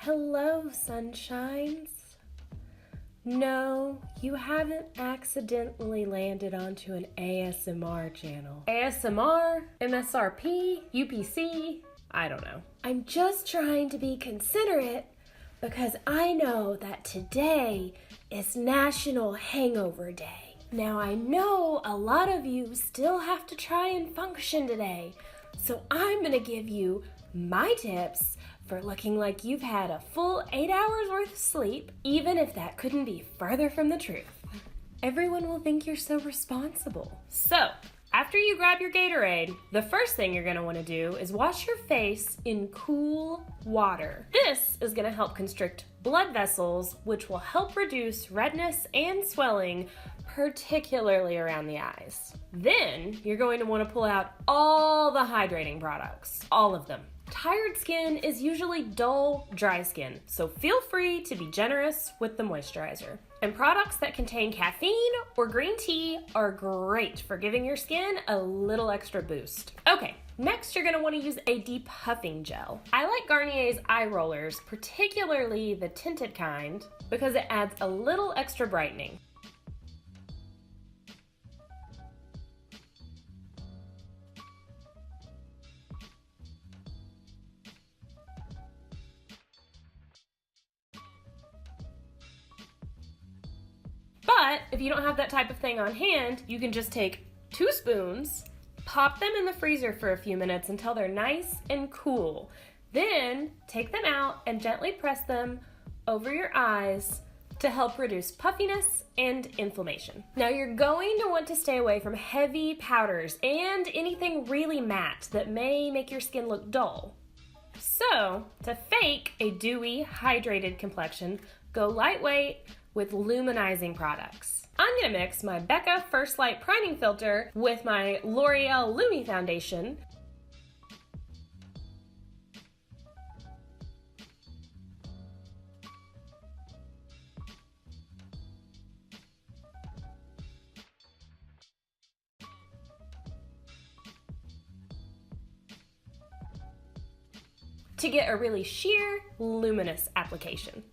Hello, sunshines. No, you haven't accidentally landed onto an ASMR channel. ASMR? MSRP? UPC? I don't know. I'm just trying to be considerate because I know that today is National Hangover Day. Now I know a lot of you still have to try and function today, so I'm gonna give you my tips for looking like you've had a full 8 hours worth of sleep, even if that couldn't be further from the truth. Everyone will think you're so responsible. So, after you grab your Gatorade, the first thing you're gonna wanna do is wash your face in cool water. This is gonna help constrict blood vessels, which will help reduce redness and swelling, particularly around the eyes. Then, you're going to wanna pull out all the hydrating products, all of them. Tired skin is usually dull, dry skin, so feel free to be generous with the moisturizer. And products that contain caffeine or green tea are great for giving your skin a little extra boost. Okay, next you're gonna wanna use a depuffing gel. I like Garnier's eye rollers, particularly the tinted kind, because it adds a little extra brightening. But if you don't have that type of thing on hand, you can just take 2 spoons, pop them in the freezer for a few minutes until they're nice and cool. Then take them out and gently press them over your eyes to help reduce puffiness and inflammation. Now you're going to want to stay away from heavy powders and anything really matte that may make your skin look dull. So, to fake a dewy, hydrated complexion, go lightweight with luminizing products. I'm gonna mix my Becca First Light Priming Filter with my Loreal Lumi Foundation. To get a really sheer, luminous application.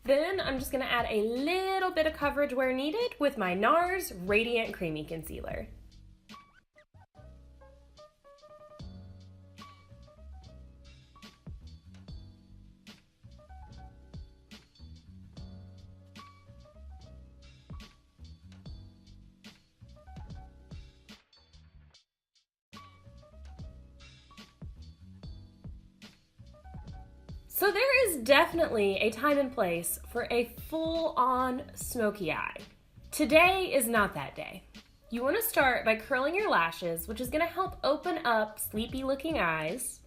Then I'm just gonna add a little bit of coverage where needed with my NARS Radiant Creamy Concealer. So there is definitely a time and place for a full-on smoky eye. Today is not that day. You want to start by curling your lashes, which is going to help open up sleepy-looking eyes.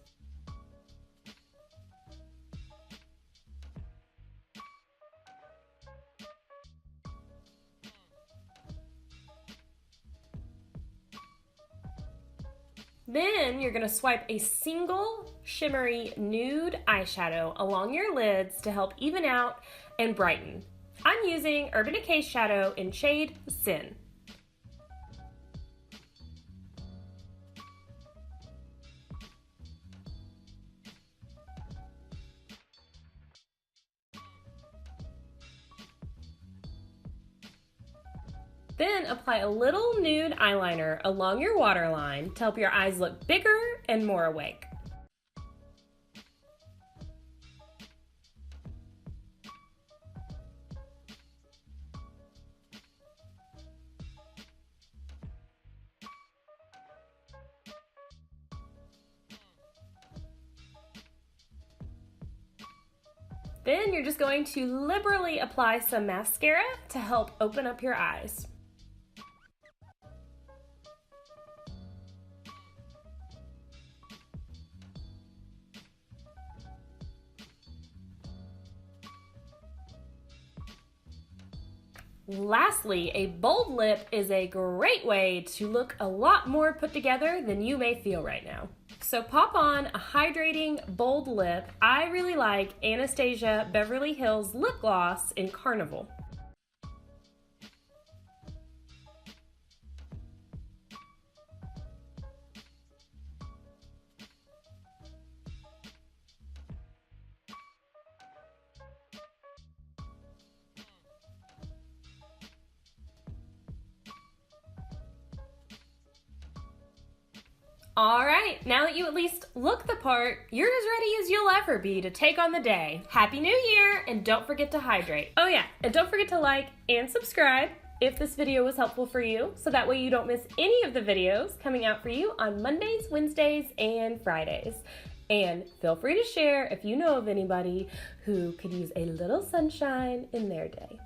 Then you're gonna swipe a single shimmery nude eyeshadow along your lids to help even out and brighten. I'm using Urban Decay shadow in shade Sin. Then apply a little nude eyeliner along your waterline to help your eyes look bigger and more awake. Then you're just going to liberally apply some mascara to help open up your eyes. Lastly, a bold lip is a great way to look a lot more put together than you may feel right now. So pop on a hydrating bold lip. I really like Anastasia Beverly Hills Lip Gloss in Carnival. All right, now that you at least look the part, you're as ready as you'll ever be to take on the day. Happy New Year, and don't forget to hydrate. Oh yeah, and don't forget to like and subscribe if this video was helpful for you, so that way you don't miss any of the videos coming out for you on Mondays, Wednesdays, and Fridays. And feel free to share if you know of anybody who could use a little sunshine in their day.